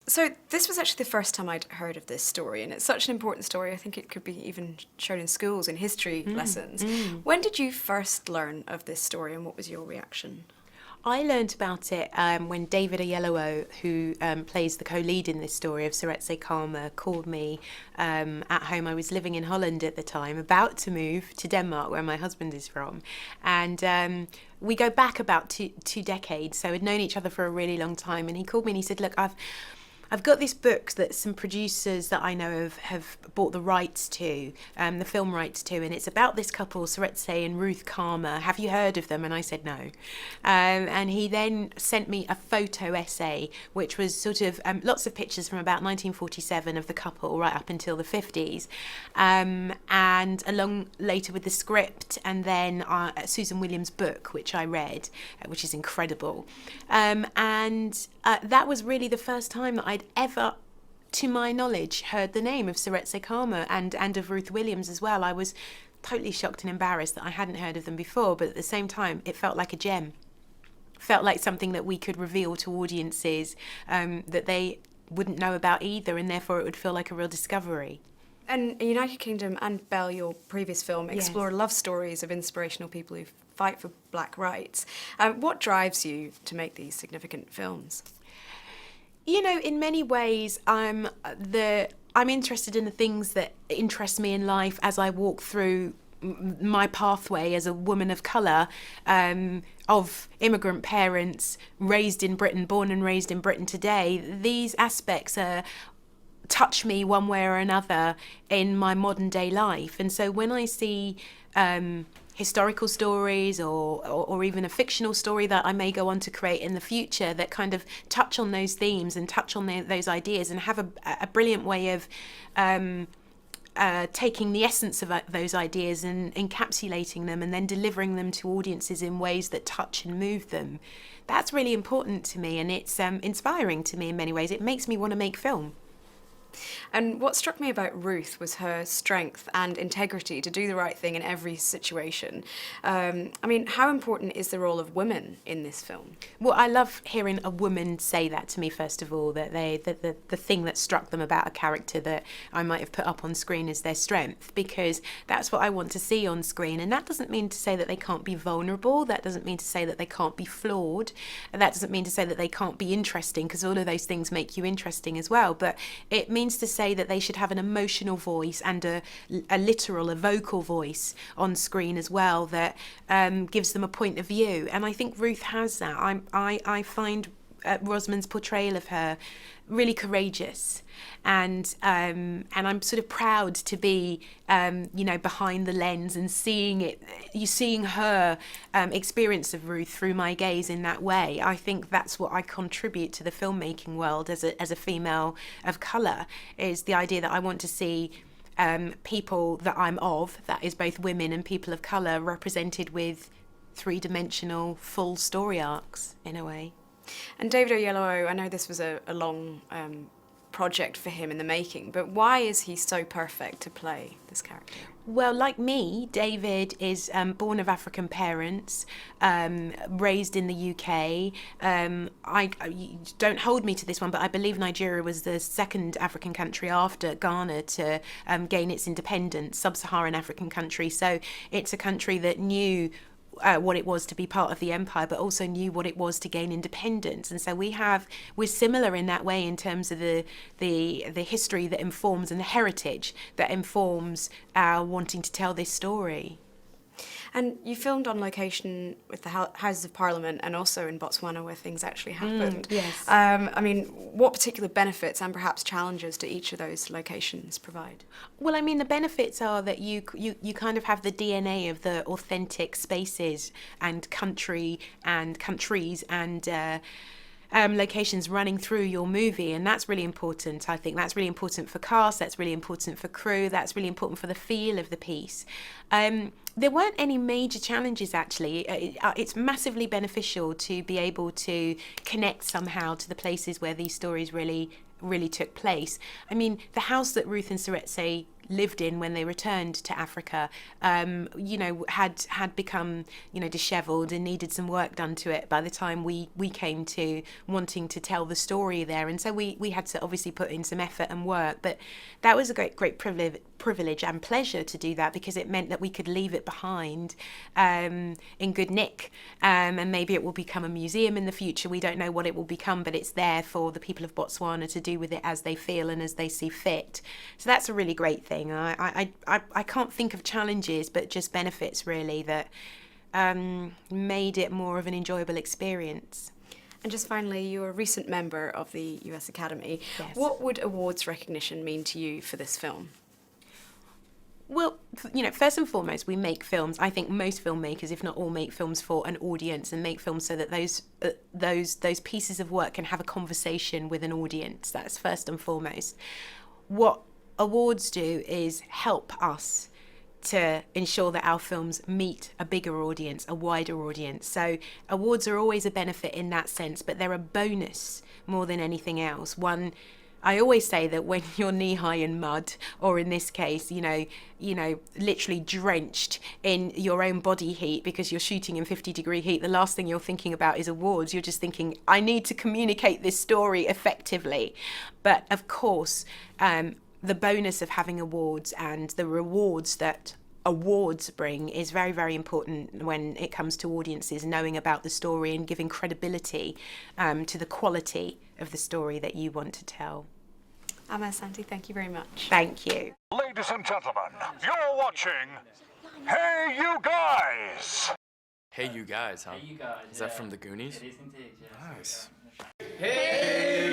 So this was actually the first time I'd heard of this story, and it's such an important story. I think it could be even shown in schools in history lessons. When did you first learn of this story, and what was your reaction? I learned about it when David Oyelowo, who plays the co-lead in this story of Seretse Khama, called me at home. I was living in Holland at the time, about to move to Denmark, where my husband is from. And we go back about two decades, so we'd known each other for a really long time. And he called me and he said, look, I've got this book that some producers that I know of have bought the rights to, the film rights to, and it's about this couple, Seretse and Ruth Khama. Have you heard of them? And I said no. And he then sent me a photo essay, which was sort of lots of pictures from about 1947 of the couple right up until the 50s, and along later with the script, and then Susan Williams' book, which I read, which is incredible. And that was really the first time that I'd ever, to my knowledge, heard the name of Seretse Khama and of Ruth Williams as well. I was totally shocked and embarrassed that I hadn't heard of them before, but at the same time, it felt like a gem. Felt like something that we could reveal to audiences that they wouldn't know about either, and therefore it would feel like a real discovery. And United Kingdom and Belle, your previous film, explore love stories of inspirational people who fight for black rights. What drives you to make these significant films? You know, in many ways, I'm interested in the things that interest me in life as I walk through my pathway as a woman of colour, of immigrant parents, raised in Britain, born and raised in Britain today. These aspects touch me one way or another in my modern day life. And so when I see historical stories or even a fictional story that I may go on to create in the future that kind of touch on those themes and touch on those ideas and have a brilliant way of taking the essence of those ideas and encapsulating them and then delivering them to audiences in ways that touch and move them. That's really important to me, and it's inspiring to me in many ways. It makes me want to make film. And what struck me about Ruth was her strength and integrity to do the right thing in every situation. How important is the role of women in this film? Well, I love hearing a woman say that to me, first of all, that the thing that struck them about a character that I might have put up on screen is their strength, because that's what I want to see on screen. And that doesn't mean to say that they can't be vulnerable. That doesn't mean to say that they can't be flawed. And that doesn't mean to say that they can't be interesting, because all of those things make you interesting as well. But it means to say that they should have an emotional voice and a vocal voice on screen as well that gives them a point of view. And I think Ruth has that. I find Rosamund's portrayal of her really courageous, and I'm sort of proud to be behind the lens and seeing her experience of Ruth through my gaze in that way. I think that's what I contribute to the filmmaking world as a female of colour, is the idea that I want to see people that I'm of, that is both women and people of colour, represented with three-dimensional full story arcs in a way. And David Oyelowo, I know this was a long project for him in the making, but why is he so perfect to play this character? Well, like me, David is born of African parents, raised in the UK. Don't hold me to this one, but I believe Nigeria was the second African country after Ghana to gain its independence, sub-Saharan African country. So it's a country that knew what it was to be part of the empire, but also knew what it was to gain independence. And so we're similar in that way in terms of the history that informs and the heritage that informs our wanting to tell this story. And you filmed on location with the Houses of Parliament and also in Botswana, where things actually happened. Yes. What particular benefits and perhaps challenges do each of those locations provide? Well, the benefits are that you kind of have the DNA of the authentic spaces and countries and locations running through your movie, and that's really important. I think that's really important for cast, that's really important for crew, that's really important for the feel of the piece. There weren't any major challenges, actually. It's massively beneficial to be able to connect somehow to the places where these stories really took place. The house that Ruth and Seretse lived in when they returned to Africa, you know, had become, you know, dishevelled and needed some work done to it by the time we came to wanting to tell the story there. And so we had to obviously put in some effort and work, but that was a great privilege and pleasure to do that, because it meant that we could leave it behind in good nick, and maybe it will become a museum in the future. We don't know what it will become, but it's there for the people of Botswana to do with it as they feel and as they see fit. So that's a really great thing. I can't think of challenges, but just benefits really that made it more of an enjoyable experience. And just finally, you're a recent member of the US Academy. Yes. What would awards recognition mean to you for this film? Well, you know, first and foremost, we make films. I think most filmmakers, if not all, make films for an audience, and make films so that those pieces of work can have a conversation with an audience. That's first and foremost. What awards do is help us to ensure that our films meet a bigger audience, a wider audience. So awards are always a benefit in that sense, but they're a bonus more than anything else. I always say that when you're knee-high in mud, or in this case, you know, literally drenched in your own body heat because you're shooting in 50-degree heat, the last thing you're thinking about is awards. You're just thinking, I need to communicate this story effectively. But of course, the bonus of having awards and the rewards that awards bring is very, very important when it comes to audiences knowing about the story and giving credibility to the quality of the story that you want to tell. Amma Asante, thank you very much. Thank you. Ladies and gentlemen, you're watching Hey You Guys! Hey You Guys, huh? Hey, you guys. Is that from the Goonies? It is indeed, yes. Nice. Hey,